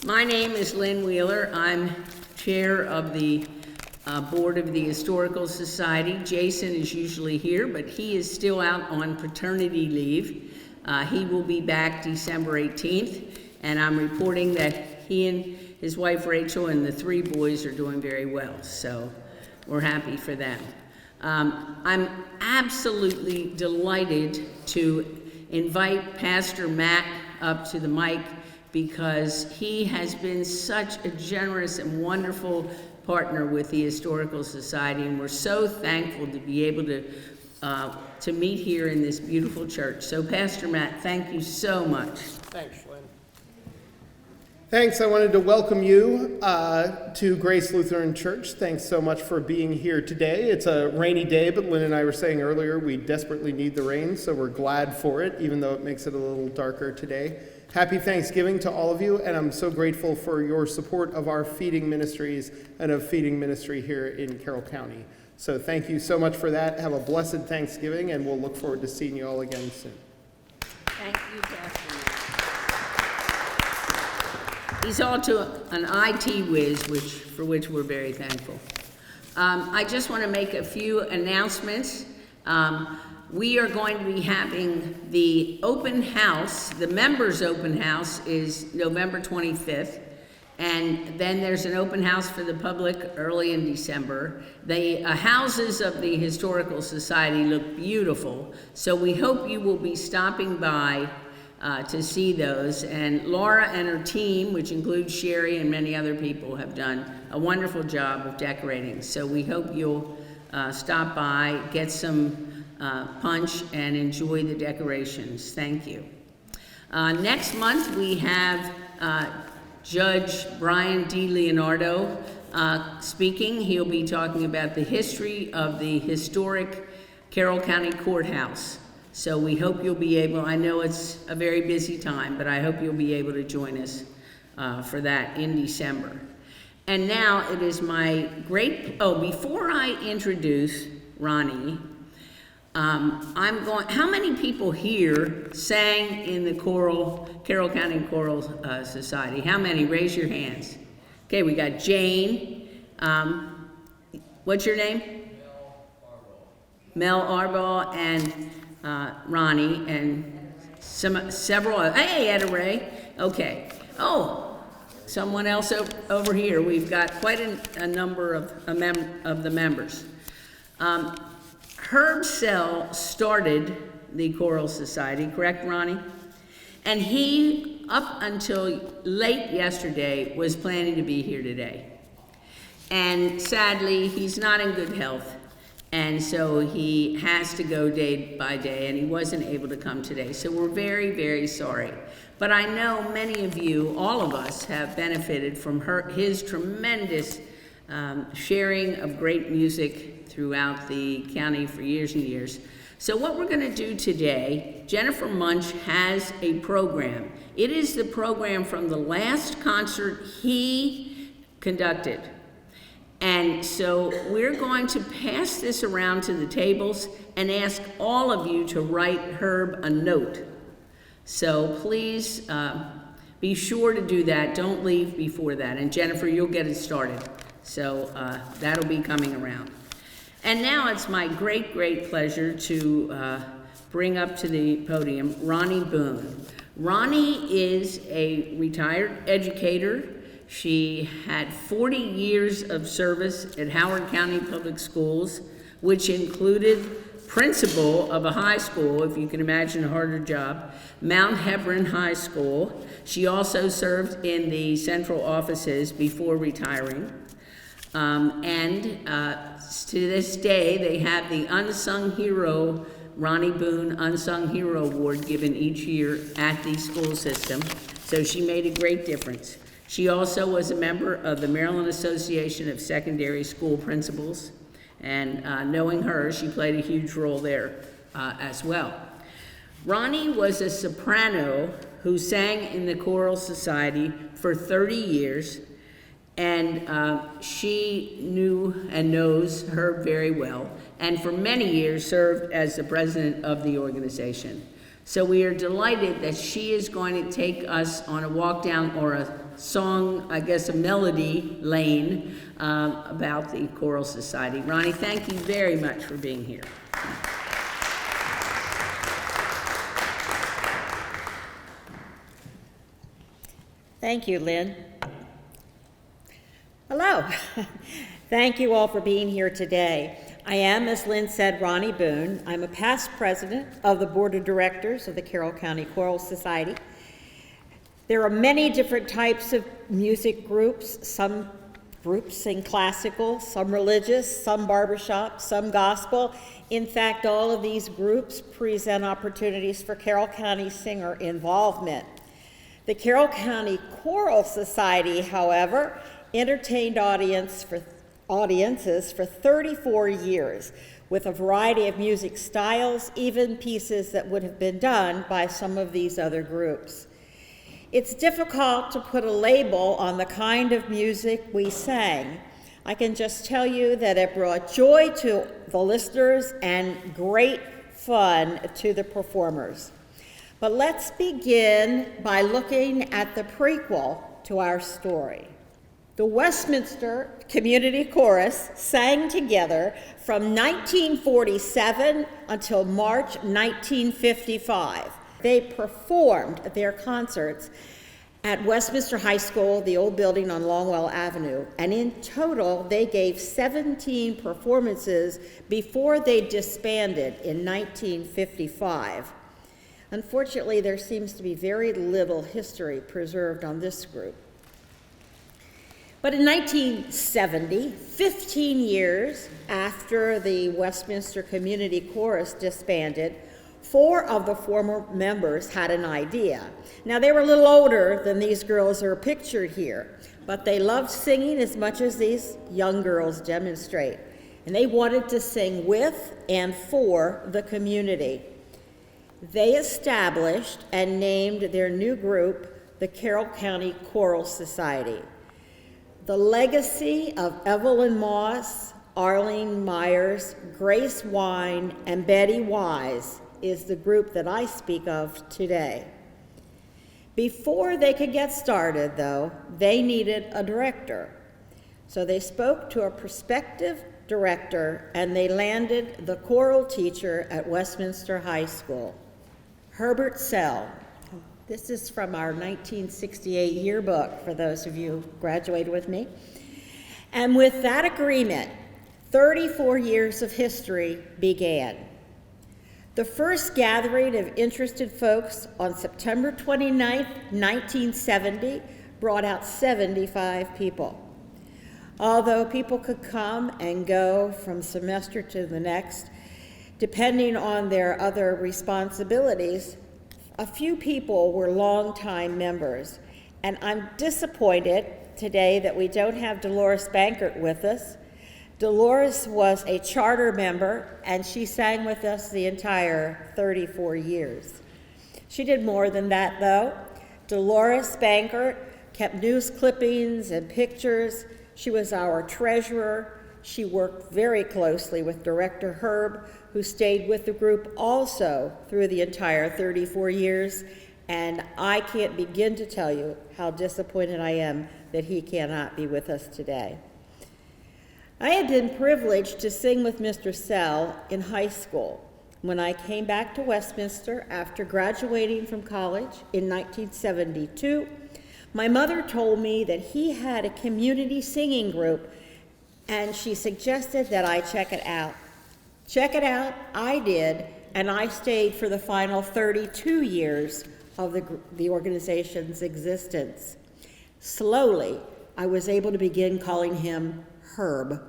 My name is Lynn Wheeler. I'm chair of the board of the Historical Society. Jason is usually here, but he is still out on paternity leave. He will be back December 18th, and I'm reporting that he and his wife Rachel and the 3 boys are doing very well, so we're happy for them. I'm absolutely delighted to invite Pastor Matt up to the mic because he has been such a generous and wonderful partner with the Historical Society, and we're so thankful to be able to meet here in this beautiful church. So Pastor Matt, thank you so much. Thanks, Lynn. Thanks. I wanted to welcome you to Grace Lutheran Church. Thanks so much for being here today. It's a rainy day, but Lynn and I were saying earlier we desperately need the rain, so we're glad for it, even though it makes it a little darker today. Happy Thanksgiving to all of you, and I'm so grateful for your support of our feeding ministries and of feeding ministry here in Carroll County. So thank you so much for that. Have a blessed Thanksgiving, and we'll look forward to seeing you all again soon. Thank you, Pastor Matt. He's also an IT whiz, for which we're very thankful. I just want to make a few announcements. We are going to be having the open house. The members' open house is November 25th, and then there's an open house for the public early in December. The houses of the Historical Society look beautiful, so we hope you will be stopping by to see those. And Laura and her team, which includes Sherry and many other people, have done a wonderful job of decorating. So we hope you'll stop by, get some punch, and enjoy the decorations. Thank you. Next month we have Judge Brian D. Leonardo speaking. He'll be talking about the history of the historic Carroll County Courthouse. So we hope you'll be able, I know it's a very busy time, but I hope you'll be able to join us for that in December. And now it is my great, before I introduce Ronnie, how many people here sang in the Carroll County Choral Society? How many? Raise your hands. Okay, we got Jane. What's your name? Mel Arbaugh and Ronnie and several. Hey, Etta Ray. Okay. Oh, someone else over here. We've got quite a number of the members. Herb Sell started the Choral Society, correct, Ronnie? And he, up until late yesterday, was planning to be here today. And sadly, he's not in good health, and so he has to go day by day, and he wasn't able to come today. So we're very, very sorry. But I know many of you, all of us, have benefited from his tremendous sharing of great music throughout the county for years and years. So what we're going to do today, Jennifer Munch has a program. It is the program from the last concert he conducted. And so we're going to pass this around to the tables and ask all of you to write Herb a note. So please be sure to do that. Don't leave before that. And Jennifer, you'll get it started. So that'll be coming around. And now it's my great, great pleasure to bring up to the podium Ronnie Bohn. Ronnie is a retired educator. She had 40 years of service at Howard County Public Schools, which included principal of a high school, if you can imagine a harder job, Mount Hebron High School. She also served in the central offices before retiring. To this day, they have the Unsung Hero, Ronnie Bohn Unsung Hero Award given each year at the school system. So she made a great difference. She also was a member of the Maryland Association of Secondary School Principals. And knowing her, she played a huge role there as well. Ronnie was a soprano who sang in the Choral Society for 30 years. And she knew and knows Herb very well, and for many years served as the president of the organization. So we are delighted that she is going to take us on a walk down or song, I guess a melody lane about the Choral Society. Ronnie, thank you very much for being here. Thank you, Lynn. Hello. Thank you all for being here today. I am, as Lynn said, Ronnie Bohn. I'm a past president of the board of directors of the Carroll County Choral Society. There are many different types of music groups. Some groups sing classical, some religious, some barbershop, some gospel. In fact, all of these groups present opportunities for Carroll County singer involvement. The Carroll County Choral Society, however, entertained audiences for 34 years with a variety of music styles, even pieces that would have been done by some of these other groups. It's difficult to put a label on the kind of music we sang. I can just tell you that it brought joy to the listeners and great fun to the performers. But let's begin by looking at the prequel to our story. The Westminster Community Chorus sang together from 1947 until March 1955. They performed their concerts at Westminster High School, the old building on Longwell Avenue, and in total they gave 17 performances before they disbanded in 1955. Unfortunately, there seems to be very little history preserved on this group. But in 1970, 15 years after the Westminster Community Chorus disbanded, 4 of the former members had an idea. Now, they were a little older than these girls are pictured here, but they loved singing as much as these young girls demonstrate. And they wanted to sing with and for the community. They established and named their new group the Carroll County Choral Society. The legacy of Evelyn Moss, Arlene Myers, Grace Wine, and Betty Wise is the group that I speak of today. Before they could get started, though, they needed a director. So they spoke to a prospective director, and they landed the choral teacher at Westminster High School, Herbert J. This is from our 1968 yearbook, for those of you who graduated with me. And with that agreement, 34 years of history began. The first gathering of interested folks on September 29, 1970, brought out 75 people. Although people could come and go from semester to the next, depending on their other responsibilities, a few people were longtime members. And I'm disappointed today that we don't have Dolores Bankert with us. Dolores was a charter member, and she sang with us the entire 34 years. She did more than that, though. Dolores Bankert kept news clippings and pictures. She was our treasurer. She worked very closely with Director Herb, who stayed with the group also through the entire 34 years. And I can't begin to tell you how disappointed I am that he cannot be with us today. I had been privileged to sing with Mr. Sell in high school. When I came back to Westminster after graduating from college in 1972, my mother told me that he had a community singing group, and she suggested that I check it out. Check it out, I did, and I stayed for the final 32 years of the organization's existence. Slowly, I was able to begin calling him Herb.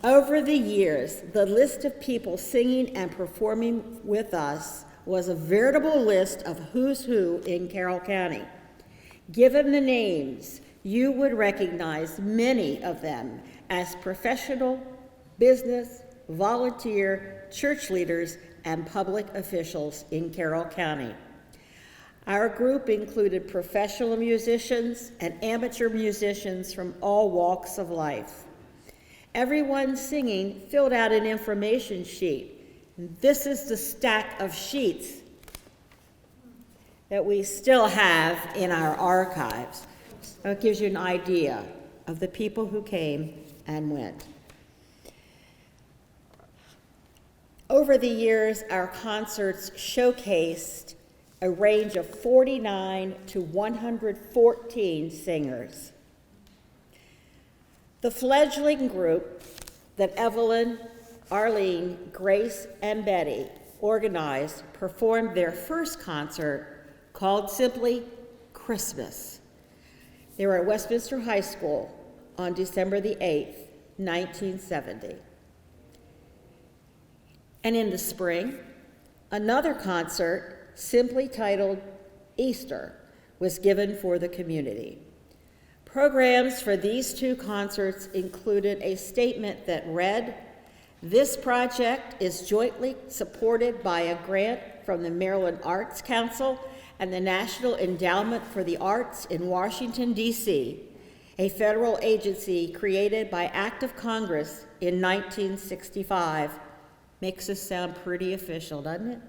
Over the years, the list of people singing and performing with us was a veritable list of who's who in Carroll County. Given the names, you would recognize many of them as professional, business, volunteer, church leaders, and public officials in Carroll County. Our group included professional musicians and amateur musicians from all walks of life. Everyone singing filled out an information sheet. This is the stack of sheets that we still have in our archives. So it gives you an idea of the people who came and went. Over the years, our concerts showcased a range of 49 to 114 singers. The fledgling group that Evelyn, Arlene, Grace, and Betty organized performed their first concert called simply Christmas. They were at Westminster High School on December the 8th, 1970. And in the spring, another concert, simply titled Easter, was given for the community. Programs for these two concerts included a statement that read, "This project is jointly supported by a grant from the Maryland Arts Council and the National Endowment for the Arts in Washington, D.C., a federal agency created by Act of Congress in 1965. Makes us sound pretty official, doesn't it?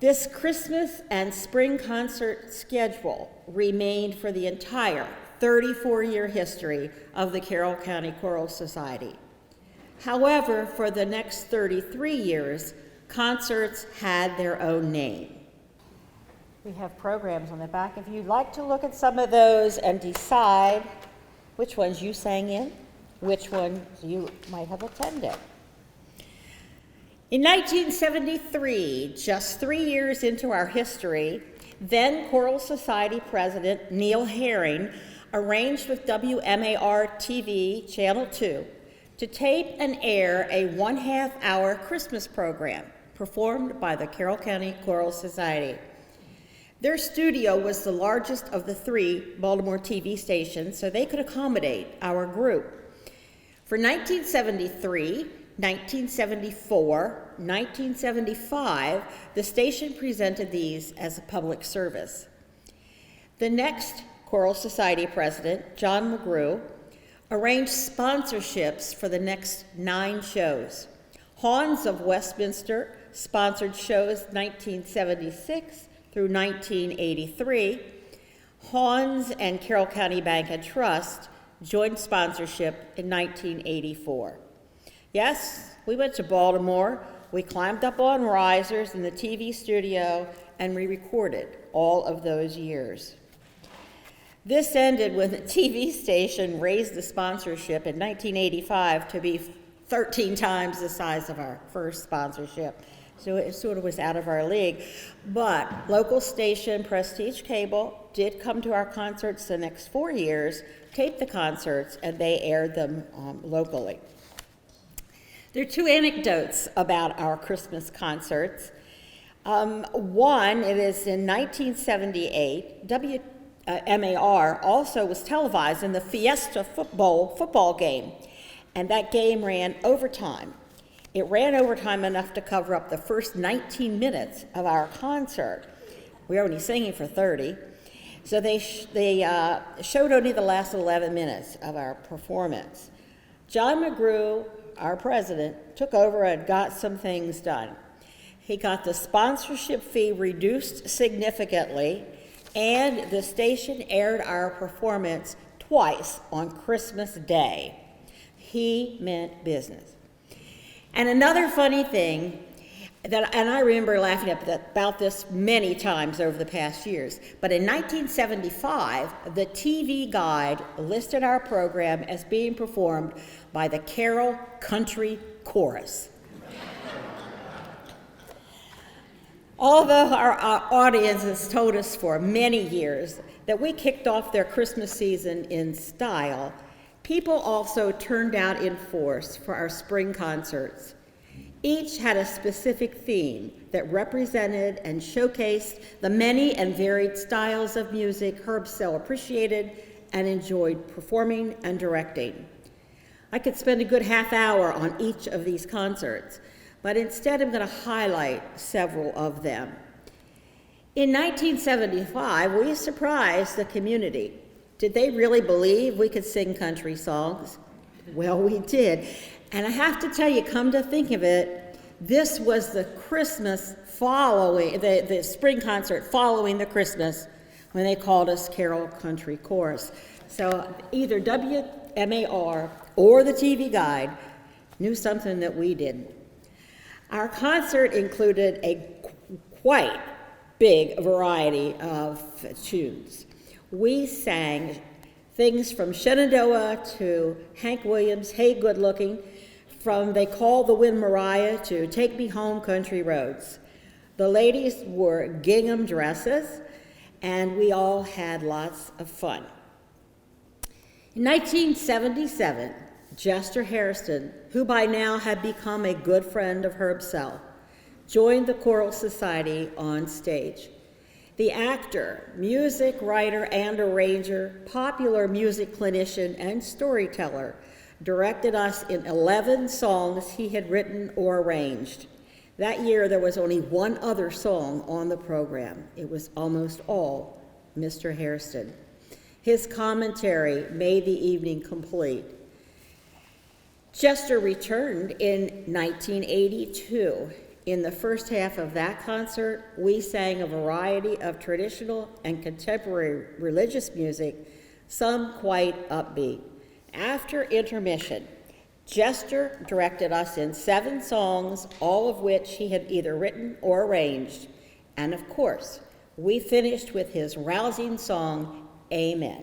This Christmas and spring concert schedule remained for the entire 34-year history of the Carroll County Choral Society. However, for the next 33 years, concerts had their own name. We have programs on the back. If you'd like to look at some of those and decide which ones you sang in, which ones you might have attended. In 1973, just 3 years into our history, then Choral Society President Neil Herring arranged with WMAR-TV Channel 2 to tape and air a 1/2-hour Christmas program performed by the Carroll County Choral Society. Their studio was the largest of the 3 Baltimore TV stations, so they could accommodate our group. For 1973, 1974, 1975, the station presented these as a public service. The next Choral Society president, John McGrew, arranged sponsorships for the next 9 shows. Hans of Westminster sponsored shows 1976 through 1983. Hans and Carroll County Bank and Trust joined sponsorship in 1984. Yes, we went to Baltimore, we climbed up on risers in the TV studio, and we recorded all of those years. This ended when the TV station raised the sponsorship in 1985 to be 13 times the size of our first sponsorship. So it sort of was out of our league. But local station Prestige Cable did come to our concerts the next 4 years, taped the concerts, and they aired them locally. There are 2 anecdotes about our Christmas concerts. One, it is in 1978, WMAR also was televised in the Fiesta football game, and that game ran overtime. It ran overtime enough to cover up the first 19 minutes of our concert. We were only singing for 30, so they showed only the last 11 minutes of our performance. John McGrew, our president, took over and got some things done. He got the sponsorship fee reduced significantly, and the station aired our performance twice on Christmas Day. He meant business. And another funny thing, and I remember laughing about this many times over the past years, but in 1975, the TV Guide listed our program as being performed by the Carroll Country Chorus. Although our audience has told us for many years that we kicked off their Christmas season in style, people also turned out in force for our spring concerts. Each had a specific theme that represented and showcased the many and varied styles of music Herb so appreciated and enjoyed performing and directing. I could spend a good half hour on each of these concerts, but instead I'm going to highlight several of them. In 1975, we surprised the community. Did they really believe we could sing country songs? Well, we did. And I have to tell you, come to think of it, This was the Christmas following, the spring concert following the Christmas when they called us Carroll Country Chorus. So either WMAR or the TV Guide knew something that we didn't. Our concert included a quite big variety of tunes. We sang things from Shenandoah to Hank Williams' Hey Good Looking, from They Call the Wind Mariah to Take Me Home Country Roads. The ladies wore gingham dresses, and we all had lots of fun. In 1977, Jester Hairston, who by now had become a good friend of Herb Sell, joined the Choral Society on stage. The actor, music writer and arranger, popular music clinician, and storyteller directed us in 11 songs he had written or arranged. That year, there was only one other song on the program. It was almost all Mr. Hairston. His commentary made the evening complete. Jester returned in 1982. In the first half of that concert, we sang a variety of traditional and contemporary religious music, some quite upbeat. After intermission, Jester directed us in 7 songs, all of which he had either written or arranged. And of course, we finished with his rousing song, Amen.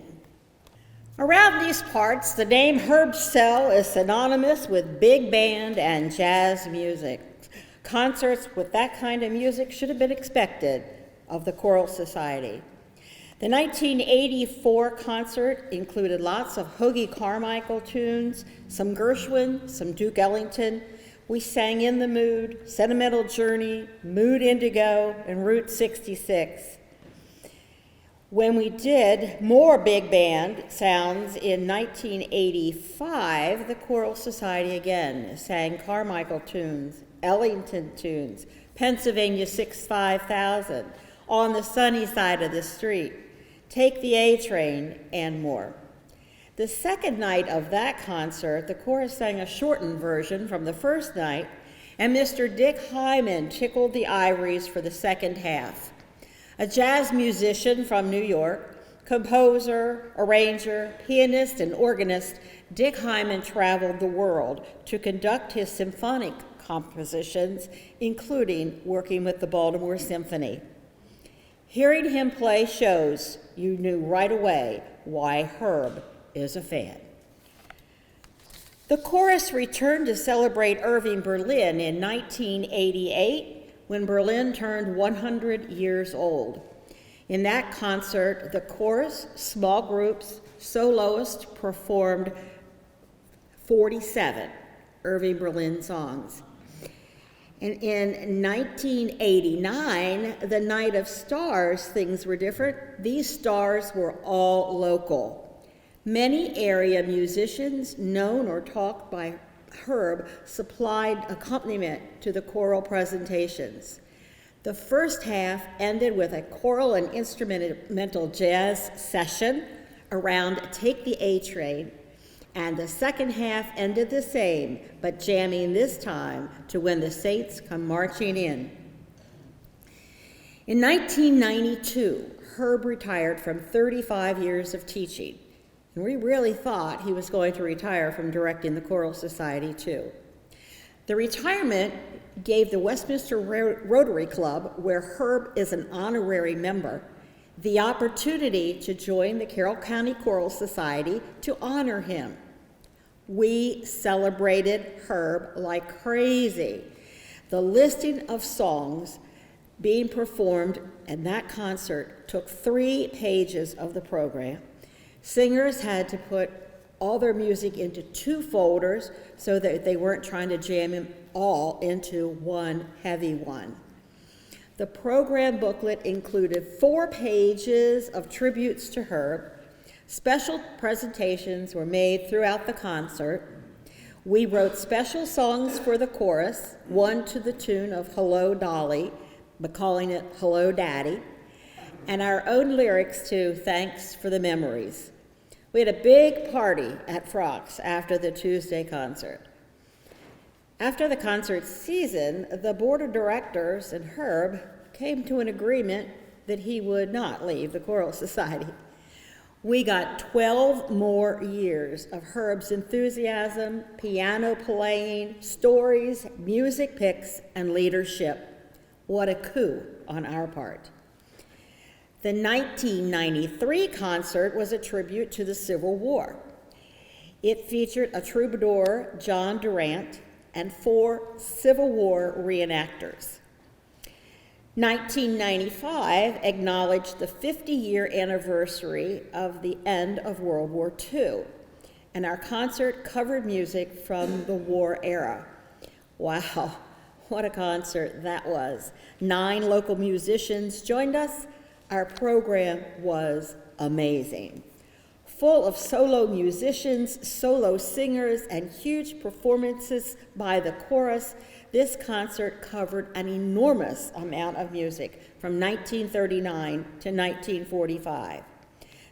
Around these parts, the name Herb Sell is synonymous with big band and jazz music. Concerts with that kind of music should have been expected of the Choral Society. The 1984 concert included lots of Hoagie Carmichael tunes, some Gershwin, some Duke Ellington. We sang In the Mood, Sentimental Journey, Mood Indigo, and Route 66. When we did more big band sounds in 1985, the Choral Society again sang Carmichael tunes, Ellington tunes, Pennsylvania 65000, On the Sunny Side of the Street, Take the A Train, and more. The second night of that concert, the chorus sang a shortened version from the first night, and Mr. Dick Hyman tickled the ivories for the second half. A jazz musician from New York, composer, arranger, pianist, and organist, Dick Hyman traveled the world to conduct his symphonic compositions, including working with the Baltimore Symphony. Hearing him play shows you knew right away why Herb is a fan. The chorus returned to celebrate Irving Berlin in 1988 when Berlin turned 100 years old. In that concert, the chorus, small groups, soloists performed 47 Irving Berlin songs. And in 1989, the Night of Stars, things were different. These stars were all local. Many area musicians, known or taught by Herb, supplied accompaniment to the choral presentations. The first half ended with a choral and instrumental jazz session around Take the A Train, and the second half ended the same, but jamming this time to When the Saints Come Marching In. In 1992, Herb retired from 35 years of teaching, and we really thought he was going to retire from directing the Choral Society too. The retirement gave the Westminster Rotary Club, where Herb is an honorary member, the opportunity to join the Carroll County Choral Society to honor him. We celebrated Herb like crazy. The listing of songs being performed in that concert took 3 pages of the program. Singers had to put all their music into 2 folders so that they weren't trying to jam them all into one heavy one. The program booklet included 4 pages of tributes to Herb. Special presentations were made throughout the concert. We wrote special songs for the chorus, one to the tune of Hello Dolly, but calling it Hello Daddy, and our own lyrics to Thanks for the Memories. We had a big party at Frock's after the Tuesday concert. After the concert season, the board of directors and Herb came to an agreement that he would not leave the Choral Society. We got 12 more years of Herb's enthusiasm, piano playing, stories, music picks, and leadership. What a coup on our part. The 1993 concert was a tribute to the Civil War. It featured a troubadour, John Durant, and 4 Civil War reenactors. 1995 acknowledged the 50-year anniversary of the end of World War II, and our concert covered music from the war era. Wow, what a concert that was. 9 local musicians joined us. Our program was amazing. Full of solo musicians, solo singers, and huge performances by the chorus, this concert covered an enormous amount of music from 1939 to 1945.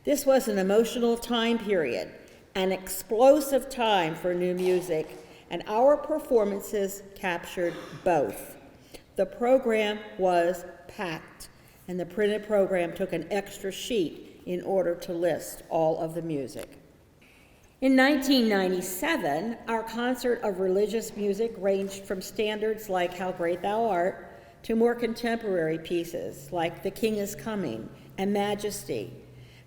This was an emotional time period, an explosive time for new music, and our performances captured both. The program was packed, and the printed program took an extra sheet in order to list all of the music. In 1997, our concert of religious music ranged from standards like How Great Thou Art to more contemporary pieces like The King is Coming and Majesty.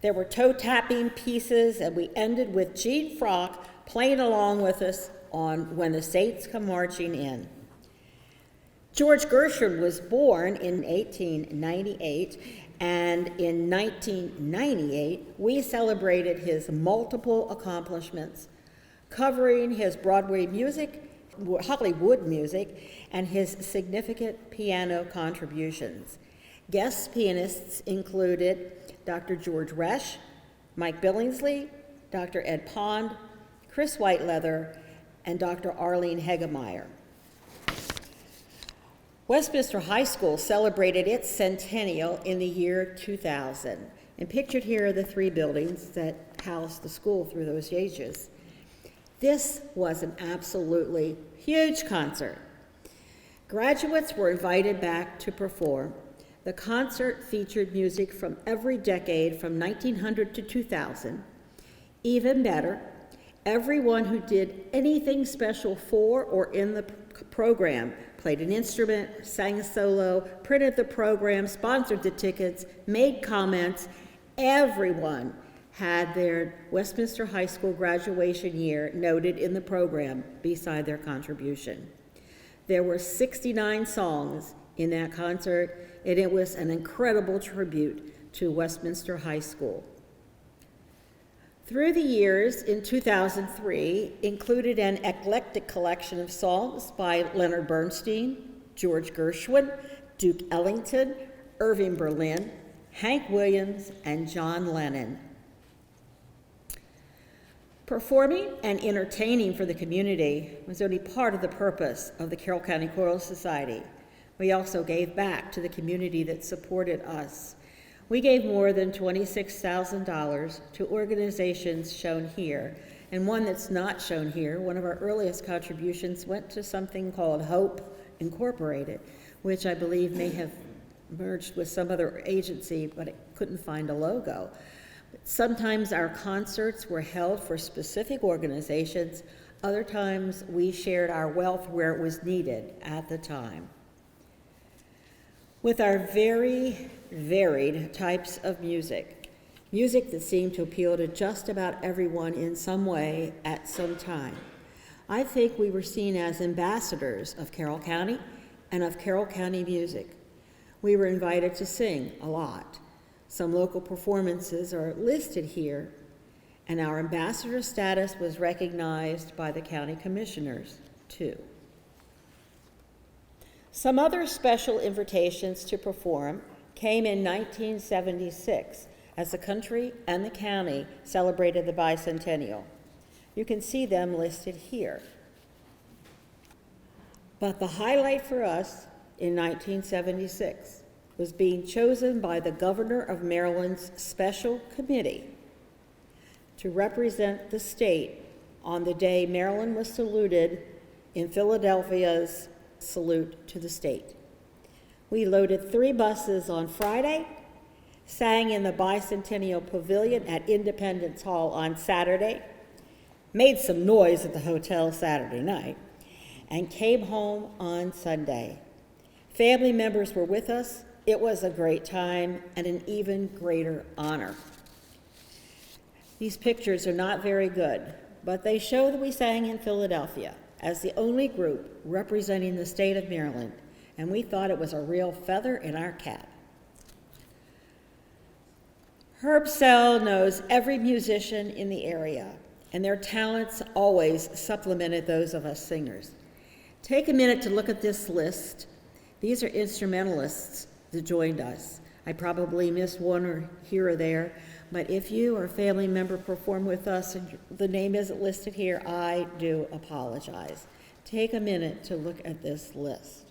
There were toe-tapping pieces, and we ended with Gene Frock playing along with us on When the Saints Come Marching In. George Gershwin was born in 1898, and in 1998, we celebrated his multiple accomplishments, covering his Broadway music, Hollywood music, and his significant piano contributions. Guest pianists included Dr. George Resch, Mike Billingsley, Dr. Ed Pond, Chris Whiteleather, and Dr. Arlene Hegemeyer. Westminster High School celebrated its centennial in the year 2000, and pictured here are the 3 buildings that housed the school through those ages. This was an absolutely huge concert. Graduates were invited back to perform. The concert featured music from every decade from 1900 to 2000. Even better, everyone who did anything special for or in the program played an instrument, sang a solo, printed the program, sponsored the tickets, made comments. Everyone had their Westminster High School graduation year noted in the program beside their contribution. There were 69 songs in that concert, and it was an incredible tribute to Westminster High School. Through the years, in 2003, included an eclectic collection of songs by Leonard Bernstein, George Gershwin, Duke Ellington, Irving Berlin, Hank Williams, and John Lennon. Performing and entertaining for the community was only part of the purpose of the Carroll County Choral Society. We also gave back to the community that supported us. We gave more than $26,000 to organizations shown here, and one that's not shown here, one of our earliest contributions went to something called Hope Incorporated, which I believe may have merged with some other agency, but it couldn't find a logo. Sometimes our concerts were held for specific organizations. Other times we shared our wealth where it was needed at the time. With our very varied types of music that seemed to appeal to just about everyone in some way at some time, I think we were seen as ambassadors of Carroll County and of Carroll County music. We were invited to sing a lot. Some local performances are listed here, and our ambassador status was recognized by the county commissioners, too. Some other special invitations to perform came in 1976 as the country and the county celebrated the bicentennial. You can see them listed here. But the highlight for us in 1976 was being chosen by the Governor of Maryland's special committee to represent the state on the day Maryland was saluted in Philadelphia's salute to the state. We loaded 3 buses on Friday, sang in the Bicentennial Pavilion at Independence Hall on Saturday, made some noise at the hotel Saturday night, and came home on Sunday. Family members were with us. It was a great time and an even greater honor. These pictures are not very good, but they show that we sang in Philadelphia as the only group representing the state of Maryland, and we thought it was a real feather in our cap. Herb Sell knows every musician in the area, and their talents always supplemented those of us singers. Take a minute to look at this list. These are instrumentalists that joined us. I probably missed one or here or there, but if you or a family member perform with us and the name isn't listed here, I do apologize. Take a minute to look at this list.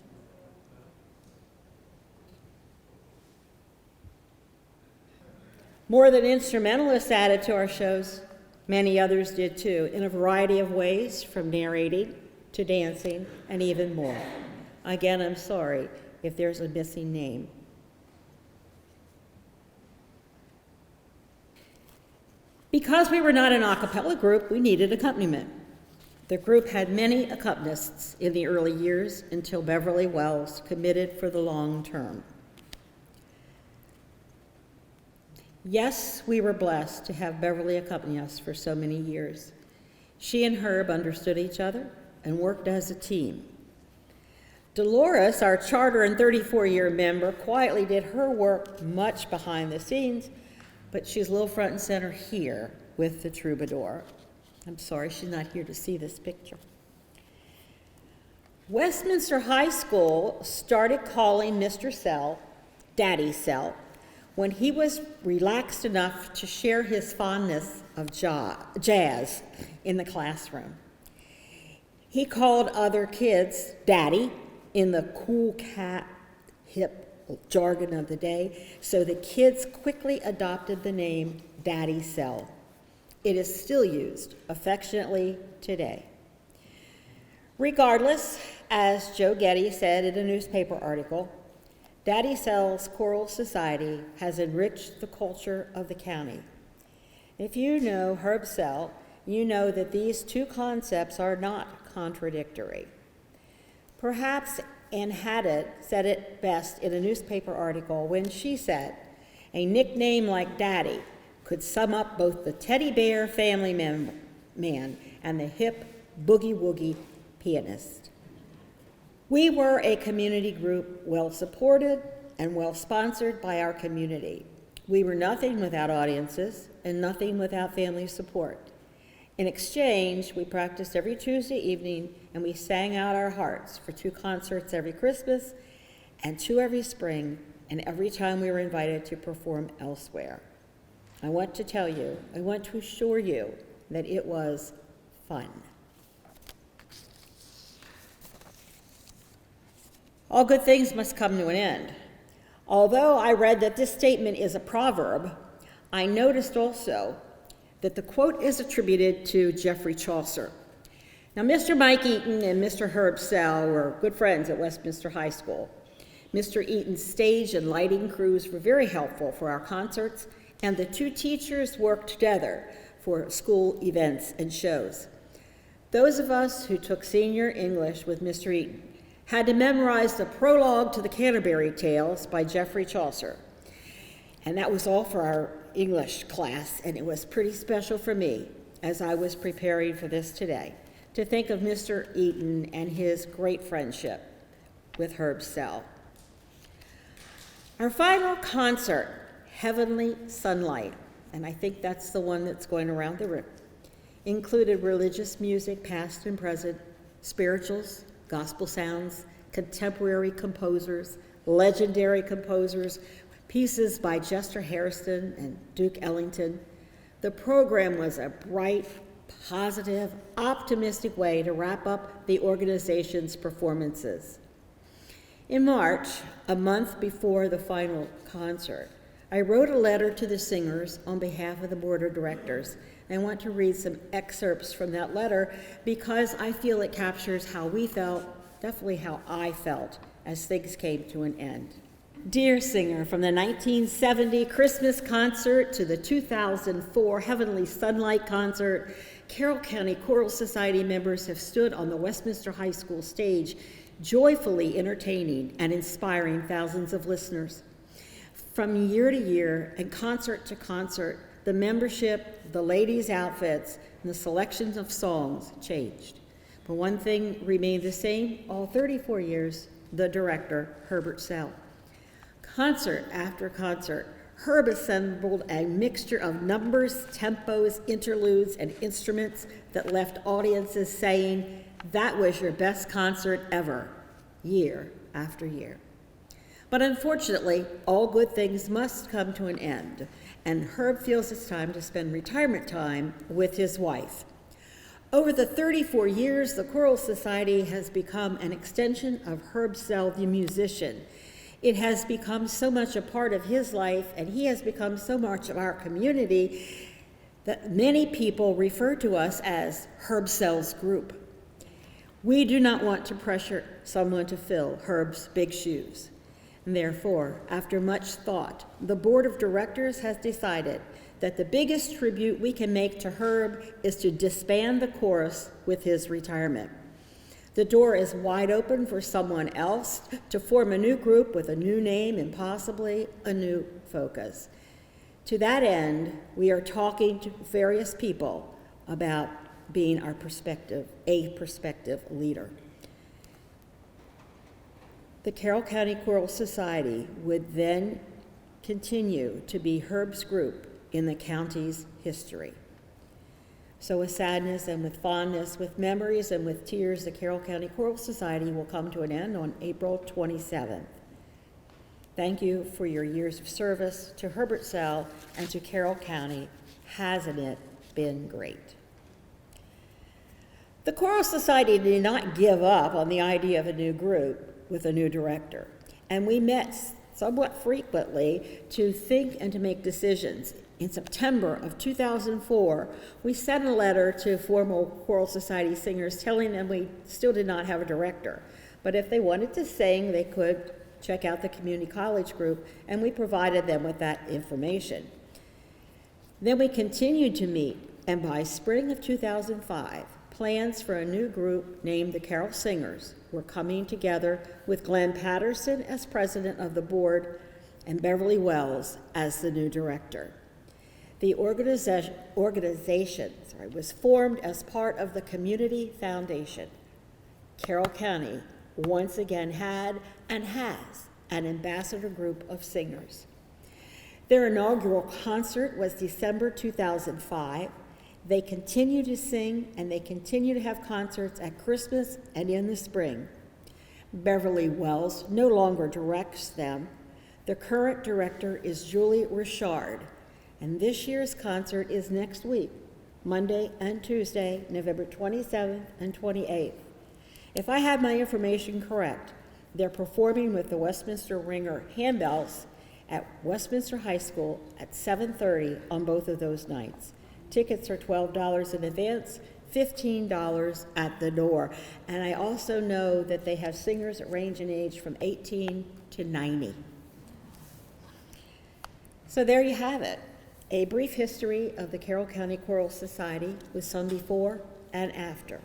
More than instrumentalists added to our shows, many others did too, in a variety of ways, from narrating to dancing and even more. Again, I'm sorry if there's a missing name. Because we were not an a cappella group, we needed accompaniment. The group had many accompanists in the early years until Beverly Wells committed for the long term. Yes, we were blessed to have Beverly accompany us for so many years. She and Herb understood each other and worked as a team. Dolores, our charter and 34-year member, quietly did her work much behind the scenes, but she's a little front and center here with the troubadour. I'm sorry she's not here to see this picture. Westminster High School started calling Mr. Sell Daddy Sell when he was relaxed enough to share his fondness of jazz in the classroom. He called other kids Daddy in the cool cat hip jargon of the day, so the kids quickly adopted the name Daddy Sell. It is still used affectionately today. Regardless, as Joe Getty said in a newspaper article, Daddy Sell's Choral Society has enriched the culture of the county. If you know Herb Sell, you know that these two concepts are not contradictory. Perhaps Ann Haddett said it best in a newspaper article when she said, a nickname like Daddy could sum up both the teddy bear family man and the hip boogie-woogie pianist. We were a community group well supported and well sponsored by our community. We were nothing without audiences and nothing without family support. In exchange, we practiced every Tuesday evening and we sang out our hearts for 2 concerts every Christmas and 2 every spring, and every time we were invited to perform elsewhere. I want to assure you that it was fun. All good things must come to an end. Although I read that this statement is a proverb, I noticed also that the quote is attributed to Geoffrey Chaucer. Now, Mr. Mike Eaton and Mr. Herb Sell were good friends at Westminster High School. Mr. Eaton's stage and lighting crews were very helpful for our concerts, and the 2 teachers worked together for school events and shows. Those of us who took senior English with Mr. Eaton had to memorize the prologue to the Canterbury Tales by Geoffrey Chaucer. And that was all for our English class, and it was pretty special for me as I was preparing for this today to think of Mr. Eaton and his great friendship with Herb Sell. Our final concert, Heavenly Sunlight, and I think that's the one that's going around the room, included religious music, past and present, spirituals, gospel sounds, contemporary composers, legendary composers, pieces by Chester Hairston and Duke Ellington. The program was a bright, positive, optimistic way to wrap up the organization's performances. In March, a month before the final concert, I wrote a letter to the singers on behalf of the board of directors. I want to read some excerpts from that letter because I feel it captures how we felt, definitely how I felt, as things came to an end. Dear singer, from the 1970 Christmas concert to the 2004 Heavenly Sunlight concert, Carroll County Choral Society members have stood on the Westminster High School stage, joyfully entertaining and inspiring thousands of listeners. From year to year and concert to concert, the membership, the ladies' outfits, and the selections of songs changed. But one thing remained the same all 34 years, the director, Herbert J. Concert after concert, Herb assembled a mixture of numbers, tempos, interludes, and instruments that left audiences saying, "That was your best concert ever," year after year. But unfortunately, all good things must come to an end, and Herb feels it's time to spend retirement time with his wife. Over the 34 years, the Choral Society has become an extension of Herb J, the musician. It has become so much a part of his life, and he has become so much of our community that many people refer to us as Herb J's group. We do not want to pressure someone to fill Herb's big shoes. And therefore, after much thought, the board of directors has decided that the biggest tribute we can make to Herb is to disband the chorus with his retirement. The door is wide open for someone else to form a new group with a new name and possibly a new focus. To that end, we are talking to various people about being a prospective leader. The Carroll County Choral Society would then continue to be Herb's group in the county's history. So with sadness and with fondness, with memories and with tears, the Carroll County Choral Society will come to an end on April 27th. Thank you for your years of service to Herbert J. and to Carroll County. Hasn't it been great? The Choral Society did not give up on the idea of a new group with a new director, and we met somewhat frequently to think and to make decisions. In September of 2004, we sent a letter to former Choral Society singers telling them we still did not have a director, but if they wanted to sing, they could check out the community college group, and we provided them with that information. Then we continued to meet, and by spring of 2005, plans for a new group named the Carroll Singers were coming together with Glenn Patterson as president of the board and Beverly Wells as the new director. The organization was formed as part of the Community Foundation. Carroll County once again had and has an ambassador group of singers. Their inaugural concert was December 2005. They continue to sing and they continue to have concerts at Christmas and in the spring. Beverly Wells no longer directs them. The current director is Julie Richard, and this year's concert is next week, Monday and Tuesday, November 27th and 28th. If I have my information correct, they're performing with the Westminster Ringer Handbells at Westminster High School at 7:30 on both of those nights. Tickets are $12 in advance, $15 at the door. And I also know that they have singers that range in age from 18 to 90. So there you have it. A brief history of the Carroll County Choral Society with some before and after.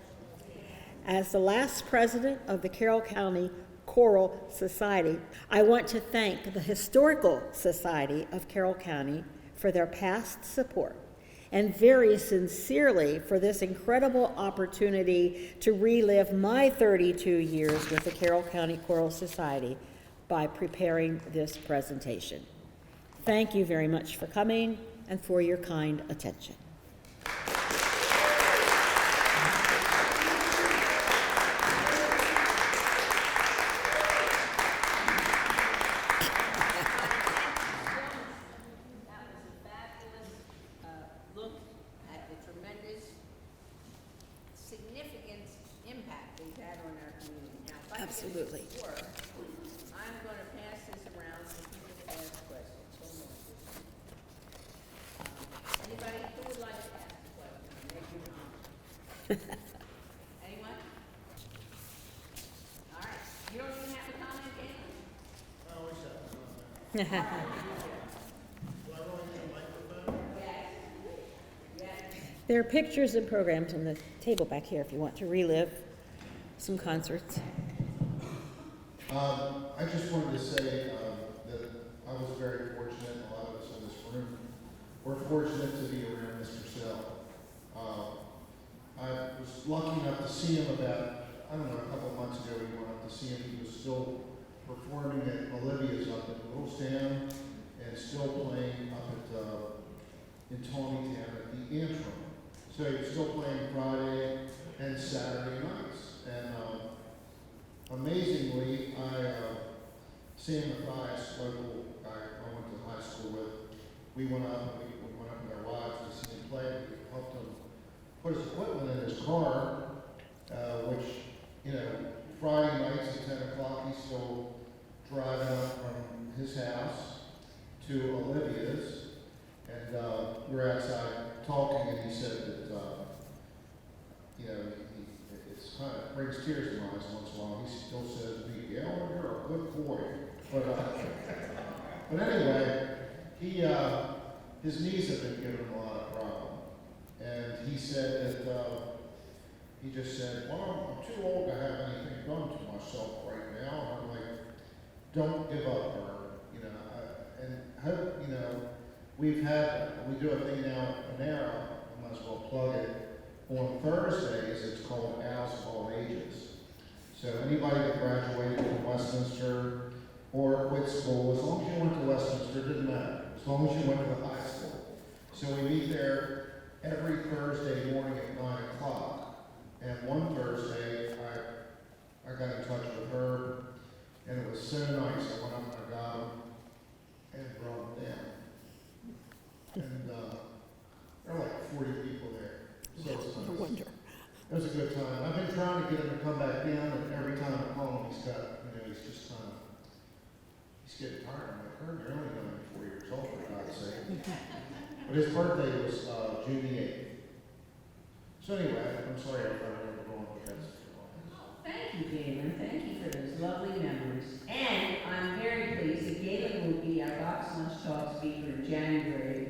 As the last president of the Carroll County Choral Society, I want to thank the Historical Society of Carroll County for their past support and very sincerely for this incredible opportunity to relive my 32 years with the Carroll County Choral Society by preparing this presentation. Thank you very much for coming and for your kind attention. Absolutely. I'm going to pass this around so people can ask questions. Anybody who would like to ask a question? Raise your hand. Anyone? All right, you don't even have a comment, Galen? There are pictures and programs on the table back here if you want to relive some concerts. I just wanted to say that I was very fortunate, and a lot of us in this room were fortunate to be around Mr. Sell. I was lucky enough to see him about, I don't know, a couple of months ago. We went up to see him. He was still performing at Olivia's up in Littlestown and still playing up at in Tawnytown at the Antrim. So he was still playing Friday and Saturday nights. And amazingly, Sam Mathias, local guy I went to high school with, we went up with our wives to see him play. We helped him put his equipment in his car, which, you know, Friday nights at 10 o'clock, he's still driving up from his house to Olivia's. And we're outside talking, and he said that, you know, it's kind of brings tears to my eyes once in a while. He still says to me, "Gail, you're a good boy." But anyway, his knees have been giving him a lot of problem. And he said that, he just said, "Well, I'm too old to have anything done to myself right now." And I'm like, "Don't give up, Herb." You know, and hope, you know, we do a thing now at Panera, I might as well plug it. On Thursdays, it's called Owls of All Ages. So anybody that graduated from Westminster or quit school, as long as you went to Westminster, it didn't matter. As long as you went to the high school. So we meet there every Thursday morning at 9 o'clock. And one Thursday, I got in touch with her, and it was so nice. I went up and I got him and brought him down. And there were like 40 people there. So it was nice. wonder. It was a good time. I've been trying to get him to come back down, and every time I call him, he's got, you know, he's just kind of, he's getting tired. I'm like, "Herb, you're only going to be 4 years old, for God's sake." But his birthday was June the 8th. So anyway, I'm sorry I thought I was going with that. Thank you, Galen. Thank you for those lovely memories. And I'm very pleased that Galen will be our box lunch talk speaker in January.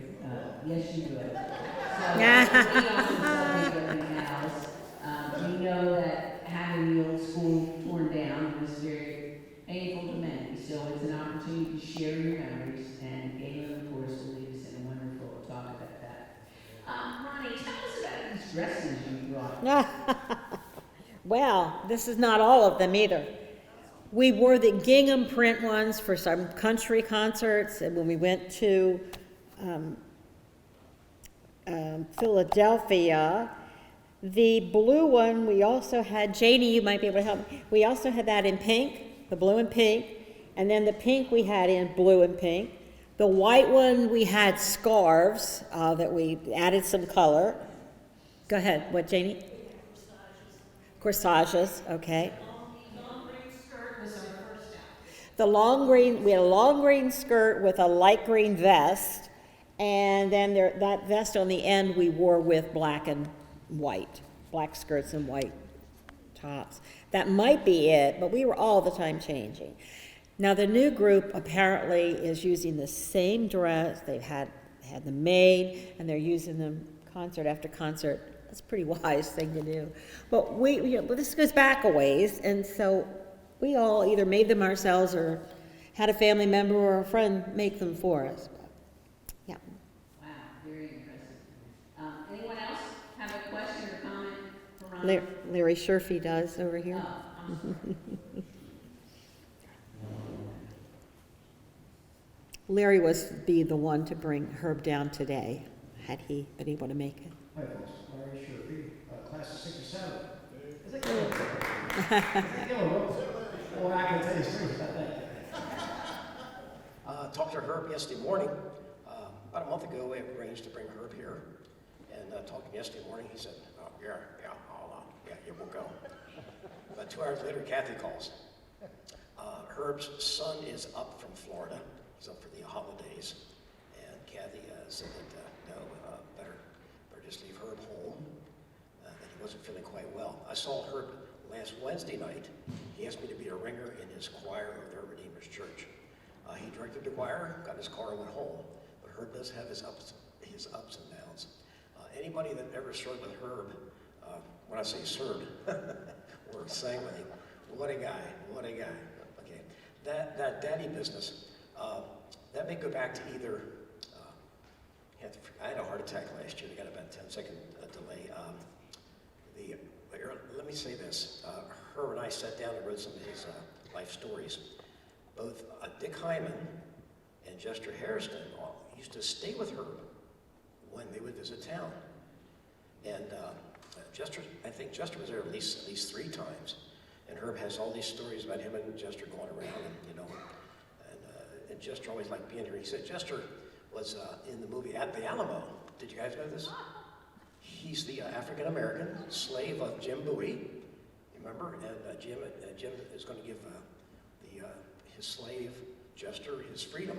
Yes, you will. So, we on something else. We know that having the old school torn down was very painful to many. So it's an opportunity to share your memories. And Galen, of course, will lead us in a wonderful talk about that. Ronnie, tell us about these dresses you brought. Well, this is not all of them either. We wore the gingham print ones for some country concerts, and when we went to Philadelphia, the blue one, we also had, Janie, you might be able to help me. We also had that in pink, the blue and pink, and then the pink we had in blue and pink. The white one, we had scarves that we added some color. Go ahead, what, Janie? Corsages, okay. Long green skirt was our first out. The long green, we had a long green skirt with a light green vest, and then that vest on the end we wore with black and white, black skirts and white tops. That might be it, but we were all the time changing. Now the new group apparently is using the same dress. They've had them made, and they're using them concert after concert. That's a pretty wise thing to do. But this goes back a ways, and so we all either made them ourselves or had a family member or a friend make them for us. Yeah. Wow, very impressive. Anyone else have a question or comment for Ronnie? Larry Sherfy does over here. Oh, I'm sorry. Larry was be the one to bring Herb down today, had he been able to make it. Hi, folks. Larry Sherfy, class of 67. Is it going? Is it going? Well, I can tell you stories about that. Talked to Herb yesterday morning. About a month ago, we arranged to bring Herb here. And talking yesterday morning, he said, "Oh, yeah, yeah, we'll go." About 2 hours later, Kathy calls. Herb's son is up from Florida. He's up for the holidays. And Kathy said that, no, just leave Herb home, that he wasn't feeling quite well. I saw Herb last Wednesday night. He asked me to be a ringer in his choir of their Redeemer's Church. He directed the choir, got in his car and went home. But Herb does have his ups and downs. Anybody that ever served with Herb, when I say served, or sang with him, what a guy, what a guy. Okay, that daddy business, that may go back to either, I had a heart attack last year. I got about 10-second delay. Let me say this. Herb and I sat down and wrote some of his life stories. Both Dick Hyman and Jester Hairston used to stay with Herb when they would visit town. And I think Jester was there at least 3 times. And Herb has all these stories about him and Jester going around, and Jester always liked being here. He said Jester was in the movie At the Alamo. Did you guys know this? He's the African-American slave of Jim Bowie, you remember? And Jim is going to give his slave, Jester, his freedom.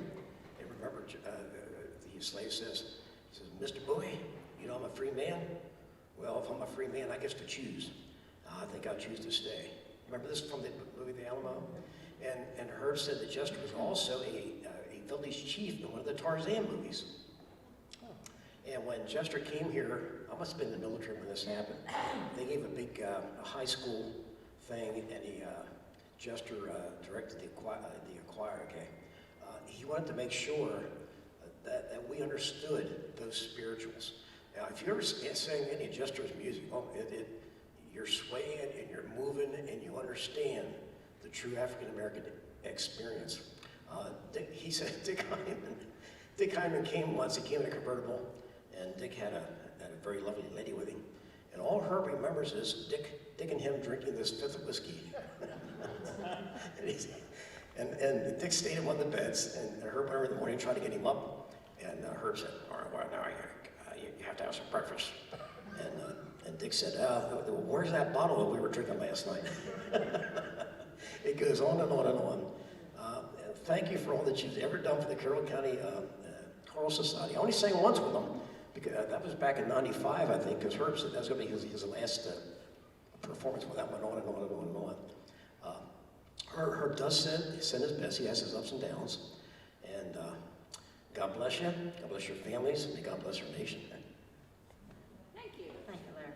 And remember, the slave says, Mr. Bowie, you know I'm a free man? Well, if I'm a free man, I get to choose. I think I'll choose to stay. Remember this from the movie The Alamo? And Herb said that Jester was also a village chief in one of the Tarzan movies. And when Jester came here, I must have been in the military when this happened. They gave a big high school thing, and Jester directed the choir. Okay, he wanted to make sure that we understood those spirituals. Now, if you ever sang any of Jester's music, you're swaying and you're moving and you understand the true African American experience. He said Dick Hyman came once. He came in a convertible, and Dick had a very lovely lady with him. And all Herb remembers is Dick and him drinking this 5th of whiskey. and Dick stayed in one of the beds, and Herb went over in the morning, tried to get him up, and Herb said, "All right, well, now you have to have some breakfast." And Dick said, "Where's that bottle that we were drinking last night?" It goes on and on and on. Thank you for all that you've ever done for the Carroll County Choral Society. I only sang once with them, because that was back in '95, I think, because Herb said that was going to be his last performance. Well, that went on and on and on and on. Herb does send his best. He has his ups and downs. And God bless you. God bless your families. And may God bless our nation. Thank you. Thank you, Larry.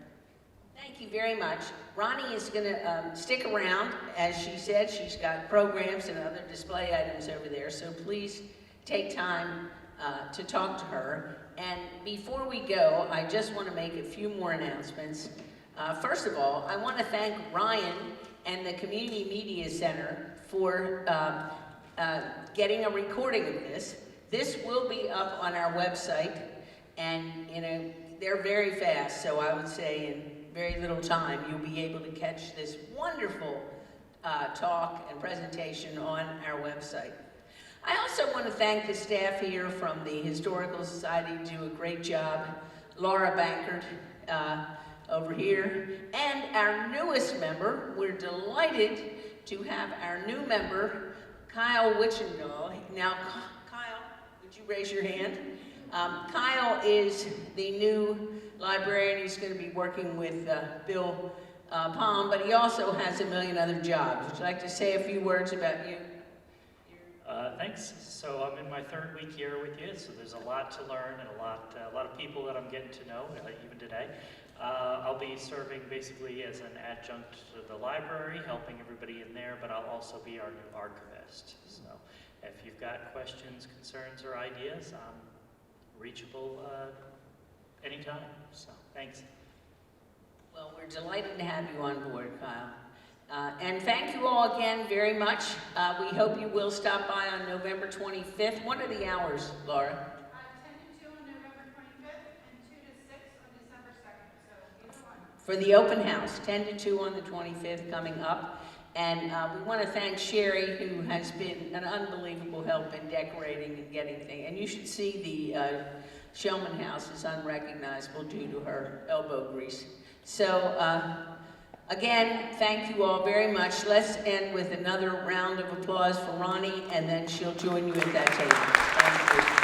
Thank you very much. Ronnie is going to stick around. As she said, she's got programs and other display items over there. So please take time to talk to her. And before we go, I just want to make a few more announcements. First of all, I want to thank Ryan and the Community Media Center for getting a recording of this. This will be up on our website, and they're very fast, so I would say in very little time you'll be able to catch this wonderful talk and presentation on our website. I also want to thank the staff here from the Historical Society, do a great job. Laura Bankert over here, and our newest member. We're delighted to have our new member, Kyle Witchendahl. Now, Kyle, would you raise your hand? Kyle is the new librarian. He's going to be working with Bill Palm, but he also has a million other jobs. Would you like to say a few words about you? Thanks. So I'm in my 3rd week here with you, so there's a lot to learn and a lot of people that I'm getting to know, even today. I'll be serving basically as an adjunct to the library, helping everybody in there, but I'll also be our new archivist. So if you've got questions, concerns, or ideas, I'm reachable anytime. So thanks. Well, we're delighted to have you on board, Kyle. And thank you all again very much. We hope you will stop by on November 25th. What are the hours, Laura? 10 to 2 on November 25th and 2 to 6 on December 2nd, so either one. For the open house, 10 to 2 on the 25th coming up. And we want to thank Sherry, who has been an unbelievable help in decorating and getting things. And you should see the Shellman House is unrecognizable due to her elbow grease. So, again, thank you all very much. Let's end with another round of applause for Ronnie, and then she'll join you at that table. Thank you.